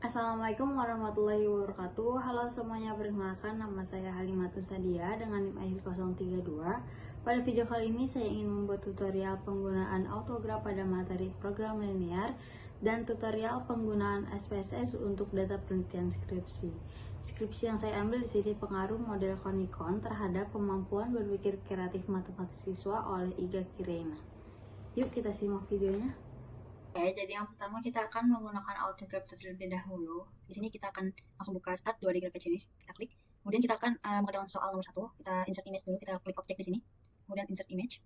Assalamualaikum warahmatullahi wabarakatuh. Halo semuanya, perkenalkan nama saya Halimatus Sadia dengan NIM akhir 032. Pada video kali ini saya ingin membuat tutorial penggunaan autograf pada materi program linear dan tutorial penggunaan SPSS untuk data penelitian skripsi. Skripsi yang saya ambil di sini pengaruh model Konikon terhadap kemampuan berpikir kreatif matematis siswa oleh Iga Kirena. Yuk kita simak videonya. Oke, jadi yang pertama kita akan menggunakan autograph terlebih dahulu. Di sini kita akan langsung buka start 2D graph ini, kita klik. Kemudian kita akan mengerjakan soal nomor 1. Kita insert image dulu, kita klik objek di sini. Kemudian insert image.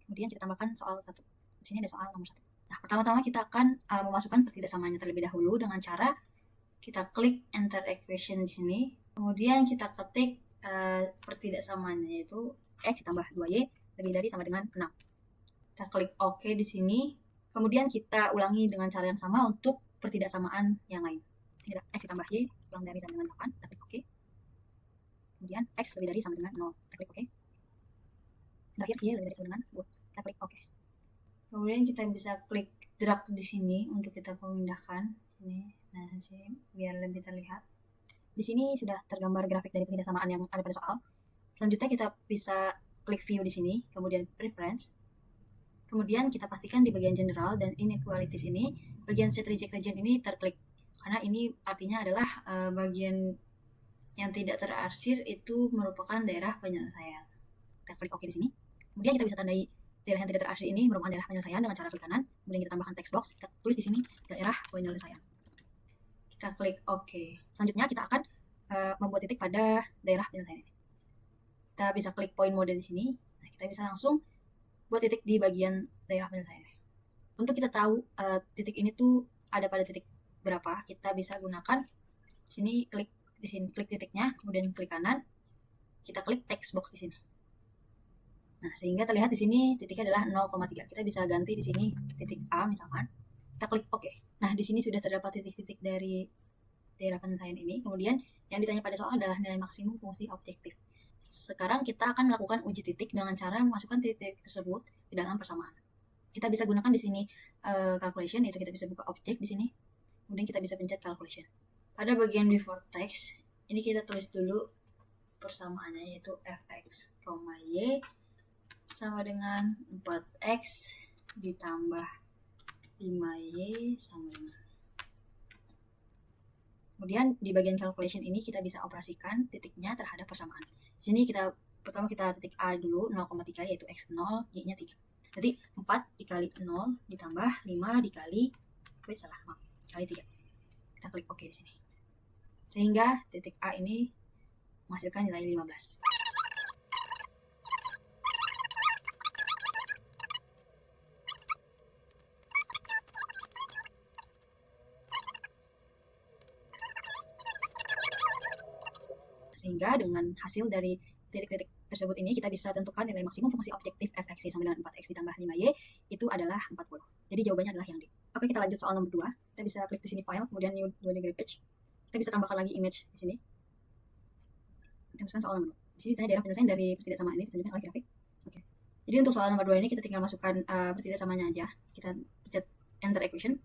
Kemudian kita tambahkan soal 1. Di sini ada soal nomor 1. Nah, pertama-tama kita akan memasukkan pertidaksamanya terlebih dahulu dengan cara kita klik enter equation di sini. Kemudian kita ketik pertidaksamanya yaitu x ditambah 2y lebih dari sama dengan 6. Kita klik OK di sini. Kemudian kita ulangi dengan cara yang sama untuk pertidaksamaan yang lain. Sini ada x ditambah y kurang dari sama dengan 8, kita klik OK. Kemudian x lebih dari sama dengan 0, kita klik OK. Terakhir y lebih dari sama dengan 2, kita klik OK. Kemudian kita bisa klik drag di sini untuk kita pemindahkan. Ini, nah sini biar lebih terlihat. Di sini sudah tergambar grafik dari pertidaksamaan yang ada pada soal. Selanjutnya kita bisa klik view di sini, kemudian preference. Kemudian kita pastikan di bagian general dan inequalities ini, bagian set reject region ini terklik. Karena ini artinya adalah bagian yang tidak terarsir itu merupakan daerah penyelesaian. Kita klik OK di sini. Kemudian kita bisa tandai daerah yang tidak terarsir ini merupakan daerah penyelesaian dengan cara klik kanan. Kemudian kita tambahkan text box, kita tulis di sini daerah penyelesaian. Kita klik OK. Selanjutnya kita akan membuat titik pada daerah penyelesaian ini. Kita bisa klik point mode di sini. Nah, kita bisa langsung buat titik di bagian daerah penyelesaian. Untuk kita tahu titik ini tuh ada pada titik berapa, kita bisa gunakan di sini, klik di sini, klik titiknya, kemudian klik kanan, kita klik text box di sini. Nah, sehingga terlihat di sini titiknya adalah 0,3. Kita bisa ganti di sini titik A misalkan. Kita klik OK. Nah, di sini sudah terdapat titik-titik dari daerah penyelesaian ini. Kemudian yang ditanya pada soal adalah nilai maksimum fungsi objektif. Sekarang kita akan melakukan uji titik dengan cara memasukkan titik tersebut ke dalam persamaan. Kita bisa gunakan di sini calculation, yaitu kita bisa buka objek di sini. Kemudian kita bisa pencet calculation. Pada bagian before text, ini kita tulis dulu persamaannya, yaitu fx, y sama dengan 4x ditambah 5y sama dengan. Kemudian di bagian calculation ini kita bisa operasikan titiknya terhadap persamaan. Di sini pertama kita titik A dulu 0,3 yaitu x0, y-nya 3. Jadi 4 dikali 0 ditambah 5 dikali kali 3. Kita klik OK di sini. Sehingga titik A ini menghasilkan nilai 15. Sehingga dengan hasil dari titik-titik tersebut ini kita bisa tentukan nilai maksimum fungsi objektif fx sama dengan 4x ditambah 5y itu adalah 40. Jadi jawabannya adalah yang D. Oke, kita lanjut soal nomor 2. Kita bisa klik di sini file, kemudian new 2D graph page. Kita bisa tambahkan lagi image di sini. Kita masukkan soal nomor 2. Di sini ditanya daerah penyelesaian dari pertidaksamaan ini ditunjukkan oleh grafik. Oke. Jadi untuk soal nomor 2 ini kita tinggal masukkan pertidaksamanya aja. Kita pencet enter equation.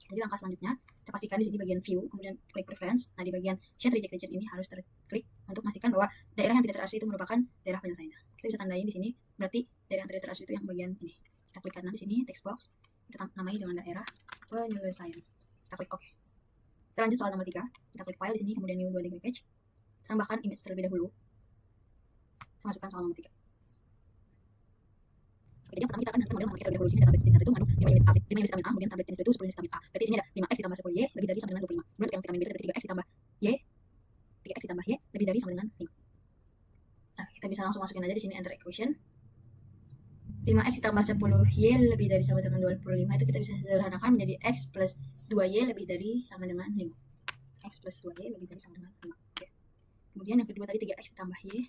Jadi langkah selanjutnya, kita pastikan di sini bagian view, kemudian klik preference. Nah, di bagian set reject region ini harus terklik untuk memastikan bahwa daerah yang tidak terarsir itu merupakan daerah penyelesaian. Kita bisa tandai di sini, berarti daerah yang tidak terarsir itu yang bagian ini. Kita klik kanan di sini, text box, kita namai dengan daerah penyelesaian. Kita klik OK. Kita lanjut soal nomor 3. Kita klik file di sini, kemudian new 2D graph page. Kita tambahkan image terlebih dahulu. Kita masukkan soal nomor 3. Jadi yang pertama kita akan nanti model terlebih dahulu. Di sini ada tablet jenis 1 mengandung 5 unit vitamin A, kemudian tablet jenis 2 itu 10 unit vitamin A. Berarti di sini ada 5x ditambah 10y lebih dari sama dengan 25. Kemudian untuk yang vitamin B itu ada 3x ditambah y lebih dari sama dengan 5. Nah, kita bisa langsung masukin aja di sini enter equation. 5x ditambah 10y lebih dari sama dengan 25 itu kita bisa sederhanakan menjadi x plus 2y lebih dari sama dengan 5. X plus 2y lebih dari sama dengan 5. Oke. Kemudian yang kedua tadi 3x ditambah y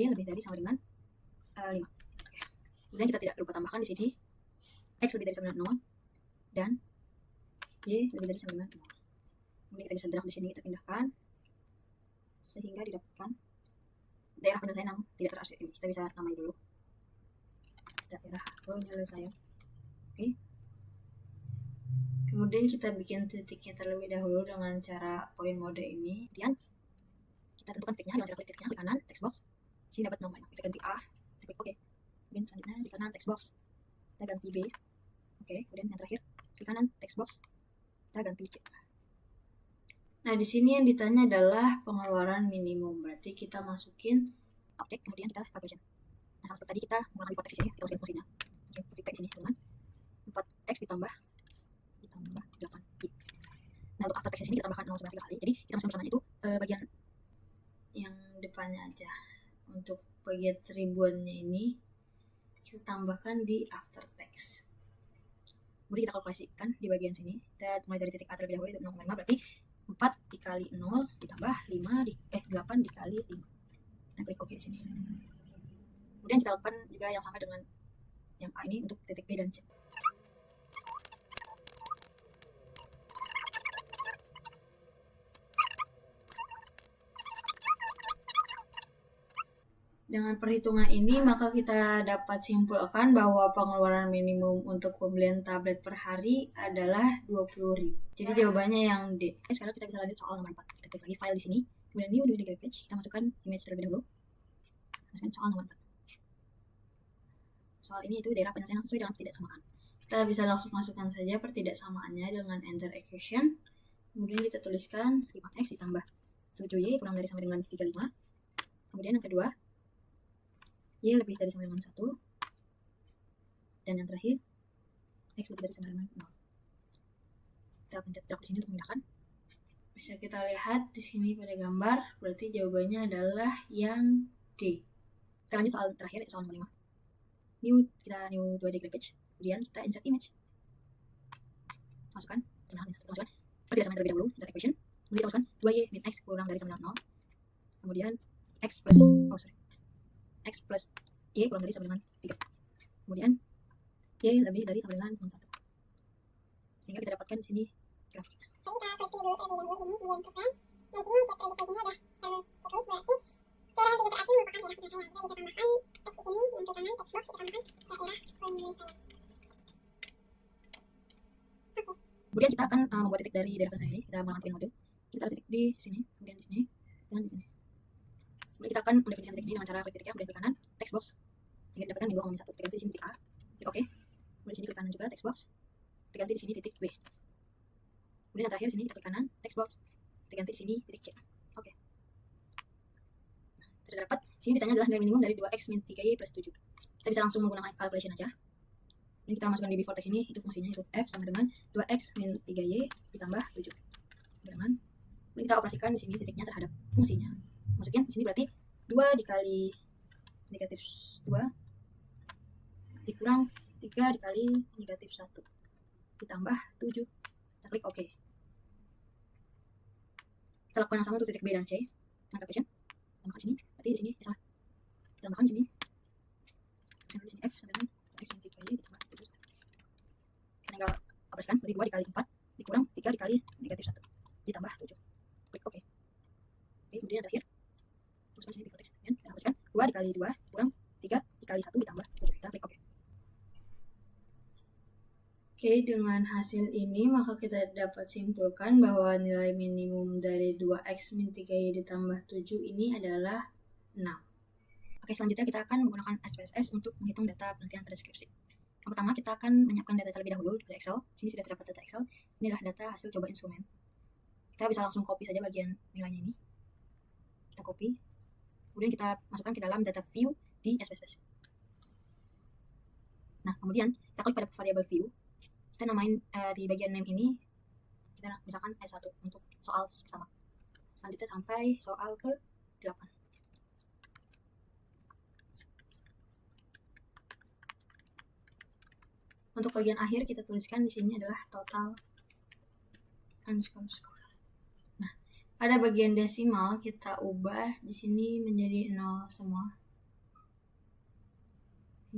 lebih dari sama dengan 5. Kemudian kita tidak lupa tambahkan di sini x lebih dari sama dengan 0 dan y lebih dari sama dengan 0. Kemudian kita bisa drag di sini, kita pindahkan sehingga didapatkan daerah penyelesaian yang tidak terarsir ini. Kita bisa namai dulu. daerah penyelesaian. Oke. Kemudian kita bikin titiknya terlebih dahulu dengan cara point mode ini. Kemudian kita tentukan titiknya dengan cara klik titiknya, klik kanan, text box. Sini dapat nomor. Kita ganti A, kita klik OK. Kemudian selanjutnya di kanan text box, kita ganti B. Oke, kemudian yang terakhir di kanan text box, kita ganti C. Nah, di sini yang ditanya adalah pengeluaran minimum. Berarti kita masukin objek, kemudian kita calculation. Nah, sama seperti tadi kita menggunakan before text di sini, kita masukin fungsinya. Oke, fungsi text di sini dengan 4x ditambah 8y. Nah, untuk after text di sini kita tambahkan 0 sebanyak 3 kali. Jadi kita masukkan persamaan itu bagian yang depannya aja. Untuk bagian ribuannya ini kita tambahkan di after text. Kemudian kita kalkulasikan di bagian sini. Kita mulai dari titik A terlebih dahulu, itu 0,5, berarti 4 dikali 0 ditambah 8 dikali 5. Kita klik OK di sini. Kemudian kita lakukan juga yang sama dengan yang A ini untuk titik B dan C. Dengan perhitungan ini, maka kita dapat simpulkan bahwa pengeluaran minimum untuk pembelian tablet per hari adalah 20.000. Jadi jawabannya yang D. Sekarang kita bisa lanjut soal nomor 4. Kita klik lagi file di sini, kemudian new di page, kita masukkan image terlebih dahulu. Masukkan soal nomor 4. Soal ini itu daerah penyelesaian sesuai dengan ketidaksamaan. Kita bisa langsung masukkan saja pertidaksamaannya dengan enter equation. Kemudian kita tuliskan 5x ditambah 7y kurang dari sama dengan 35. Kemudian yang kedua, y lebih dari sama dengan 1. Dan yang terakhir, x lebih dari sama dengan 0. Kita pencet drag di sini untuk memindahkan. Bisa kita lihat di sini pada gambar, berarti jawabannya adalah yang D. Kita lanjut soal terakhir, soal nomor 5. Kita new 2D graph page, kemudian kita insert image. Masukkan, masukkan pertidaksama terlebih dahulu, enter equation. Kemudian kita masukkan 2y min x kurang dari sama dengan 0. Kemudian x plus y kurang dari sama dengan 3. Kemudian y lebih dari sama dengan 1. Sehingga kita dapatkan di sini grafiknya. Jadi kita klik dulu terlebih dahulu sini, kemudian preference. Nah, di sini chapter education-nya ada checklist, berarti daerah yang tidak asing merupakan daerah penyelesaian. Kita bisa tambahkan teks di sini, yang ke kanan text box, kita tambahkan daerah penyelesaian. Oke. Kemudian kita akan membuat titik dari daerah penyelesaian ini. Kita menggunakan point mode. Kita taruh titik di sini, kemudian di sini, dan di sini. Kemudian kita akan mendefinisikan titik ini dengan cara klik titiknya, kemudian klik kanan text box. Sehingga didapatkan di 2,1. Kita ganti di sini titik A, klik OK. Kemudian di sini klik kanan juga text box. Kita ganti di sini titik B. Kemudian yang terakhir di sini kita klik kanan text box. Kita ganti di sini titik C. Oke. Nah, terdapat di sini ditanya adalah nilai minimum dari 2x min 3y plus 7. Kita bisa langsung menggunakan calculation aja. Ini kita masukkan di before text ini, itu fungsinya itu f sama dengan 2x min 3y ditambah 7. Dengan kemudian kita operasikan di sini titiknya terhadap fungsinya. Masukin di sini berarti 2 dikali negatif 2 dikurang 3 dikali negatif 1 ditambah 7. Kita klik OK. Kita lakukan yang sama untuk titik B dan C. Calculation. Tambahkan sini. Berarti di sini salah. Tambahkan sini. Lalu di sini F sama dengan X min 3Y ditambah 7. Kita tinggal operasikan. Berarti 2 dikali 4 dikurang 3 dikali negatif 1 ditambah 7. Klik OK. Oke, kemudian yang terakhir. Masukkan sini before text. Kemudian kita hapuskan 2 dikali 2 kurang 3 dikali 1 ditambah 7. Kita klik OK. Oke, dengan hasil ini maka kita dapat simpulkan bahwa nilai minimum dari 2x min 3y ditambah 7 ini adalah 6. Oke, selanjutnya kita akan menggunakan SPSS untuk menghitung data penelitian pada skripsi. Yang pertama kita akan menyiapkan data terlebih dahulu di Excel. Sini sudah terdapat data Excel. Ini adalah data hasil coba instrumen. Kita bisa langsung copy saja bagian nilainya ini. Kita copy. Kemudian kita masukkan ke dalam data view di SPSS. Nah, kemudian kita klik pada variable view. Kita namain di bagian name ini, kita misalkan S1 untuk soal pertama. Selanjutnya sampai soal ke-8. Untuk bagian akhir kita tuliskan di sini adalah total underscore. Nah, pada bagian desimal kita ubah di sini menjadi 0 semua.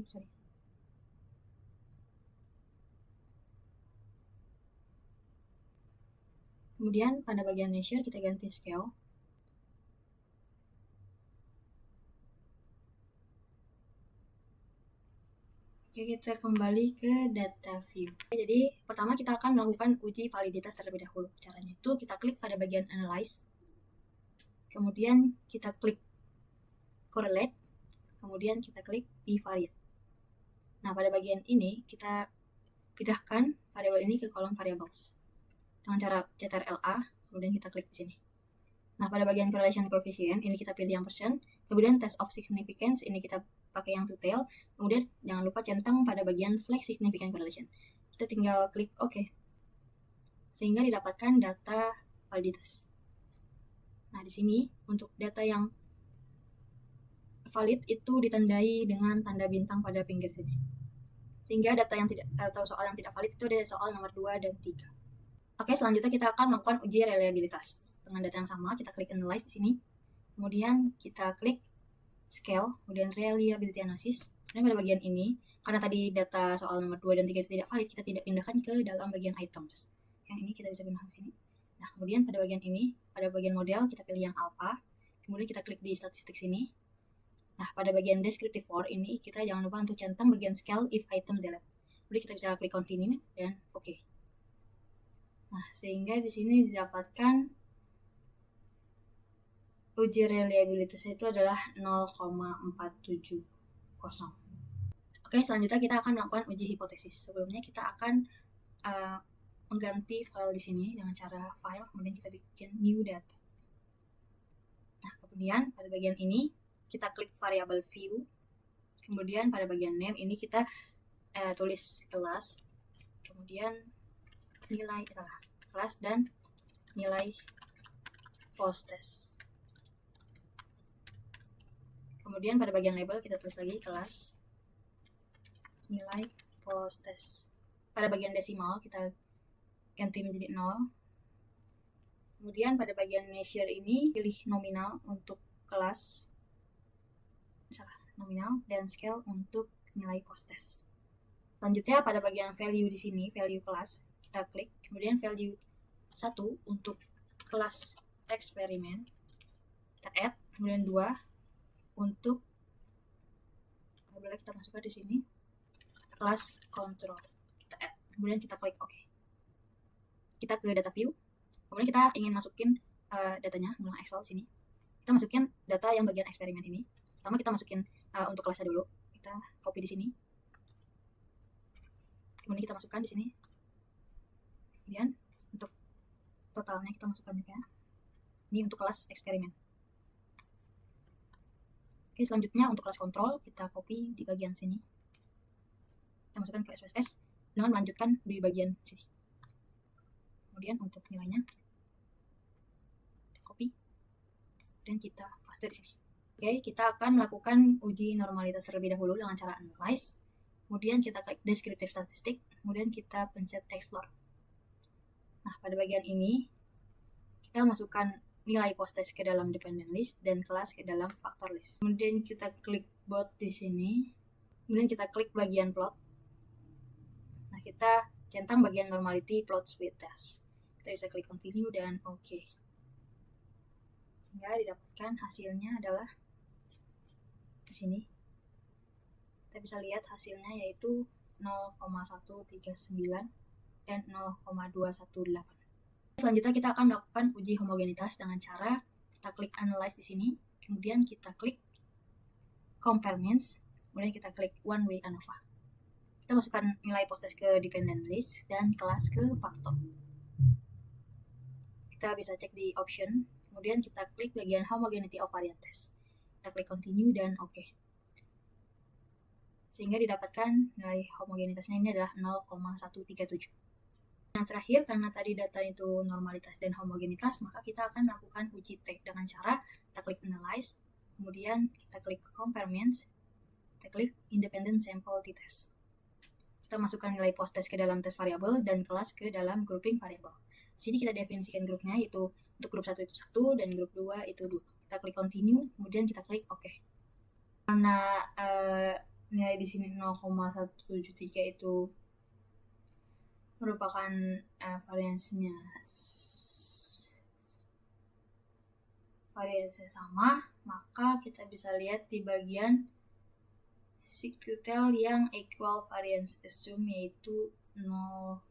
Sorry. Kemudian pada bagian measure kita ganti scale. Oke, kita kembali ke data view. Jadi, pertama kita akan melakukan uji validitas terlebih dahulu. Caranya itu kita klik pada bagian Analyze, kemudian kita klik Correlate, kemudian kita klik Bivariate. Nah, pada bagian ini kita pindahkan variabel ini ke kolom variables dengan cara CTRL-A, kemudian kita klik di sini. Nah, pada bagian correlation coefficient ini kita pilih yang percent, kemudian test of significance ini kita pakai yang to tail, kemudian jangan lupa centang pada bagian flag significant correlation. Kita tinggal klik OK, sehingga didapatkan data validitas. Nah, di sini untuk data yang valid itu ditandai dengan tanda bintang pada pinggir sini. Sehingga data yang tidak atau soal yang tidak valid itu ada soal nomor 2 dan 3. Oke, selanjutnya kita akan melakukan uji reliabilitas. Dengan data yang sama, kita klik Analyze di sini. Kemudian kita klik Scale, kemudian Reliability Analysis. Dan pada bagian ini, karena tadi data soal nomor 2 dan 3 tidak valid, kita tidak pindahkan ke dalam bagian Items. Yang ini kita bisa pindah ke sini. Nah, kemudian pada bagian ini, pada bagian model, kita pilih yang Alpha. Kemudian kita klik di statistik sini. Nah, pada bagian Descriptive for ini, kita jangan lupa untuk centang bagian Scale if item delete. Kemudian kita bisa klik Continue dan OK. Nah, sehingga di sini didapatkan uji reliabilitasnya itu adalah 0,470. Oke, selanjutnya kita akan melakukan uji hipotesis. Sebelumnya kita akan mengganti file di sini dengan cara file, kemudian kita bikin new data. Nah, kemudian pada bagian ini kita klik variable view, kemudian pada bagian name ini kita tulis kelas, kemudian nilai kelas dan nilai post test. Kemudian pada bagian label kita tulis lagi kelas, nilai post test. Pada bagian desimal kita ganti menjadi 0. Kemudian pada bagian measure ini pilih nominal untuk kelas, nominal, dan scale untuk nilai post test. Selanjutnya pada bagian value di sini, value kelas, kita klik, kemudian value 1 untuk kelas eksperimen, kita add, kemudian 2 untuk boleh kita masukkan di sini kelas control, kita add, kemudian kita klik OK. Kita ke data view, kemudian kita ingin masukin datanya menggunakan Excel sini. Kita masukin data yang bagian eksperimen ini. Pertama kita masukin untuk kelasnya dulu, kita copy di sini. Kemudian kita masukkan di sini. Kemudian untuk totalnya kita masukkan juga. Ini untuk kelas eksperimen. Oke, selanjutnya untuk kelas kontrol kita copy di bagian sini. Kita masukkan ke SPSS dengan melanjutkan di bagian sini. Kemudian untuk nilainya kita copy dan kita paste di sini. Oke, kita akan melakukan uji normalitas terlebih dahulu dengan cara analyze. Kemudian kita klik descriptive statistic, kemudian kita pencet explore. Nah, pada bagian ini kita masukkan nilai post test ke dalam dependent list dan kelas ke dalam factor list. Kemudian kita klik both di sini. Kemudian kita klik bagian plot. Nah, kita centang bagian normality plots with test. Kita bisa klik continue dan OK. Sehingga didapatkan hasilnya adalah di sini. Kita bisa lihat hasilnya yaitu 0,139 dan 0,218. Selanjutnya kita akan melakukan uji homogenitas dengan cara kita klik analyze di sini, kemudian kita klik compare means, kemudian kita klik one way ANOVA. Kita masukkan nilai post test ke dependent list dan kelas ke factor. Kita bisa cek di option, kemudian kita klik bagian homogeneity of variant test. Kita klik continue dan OK. Sehingga didapatkan nilai homogenitasnya ini adalah 0,137. Yang terakhir, karena tadi data itu normalitas dan homogenitas, maka kita akan melakukan uji T dengan cara kita klik analyze, kemudian kita klik compare means, kita klik independent sample t-test. Kita masukkan nilai post test ke dalam test variable dan kelas ke dalam grouping variable. Di sini kita definisikan grupnya, yaitu untuk grup 1 itu 1 dan grup 2 itu 2. Kita klik continue, kemudian kita klik OK. Karena nilai di sini 0,173 itu merupakan variansinya sama, maka kita bisa lihat di bagian sigtotal yang equal variance assume yaitu 0,00.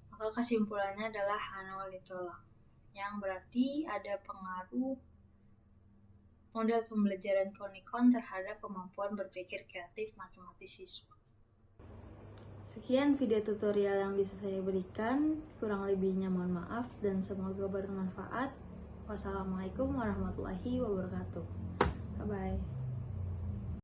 Maka kesimpulannya adalah H0 ditolak, yang berarti ada pengaruh model pembelajaran Kronikon terhadap kemampuan berpikir kreatif matematis siswa. Sekian video tutorial yang bisa saya berikan, kurang lebihnya mohon maaf dan semoga bermanfaat. Wassalamualaikum warahmatullahi wabarakatuh. Bye-bye.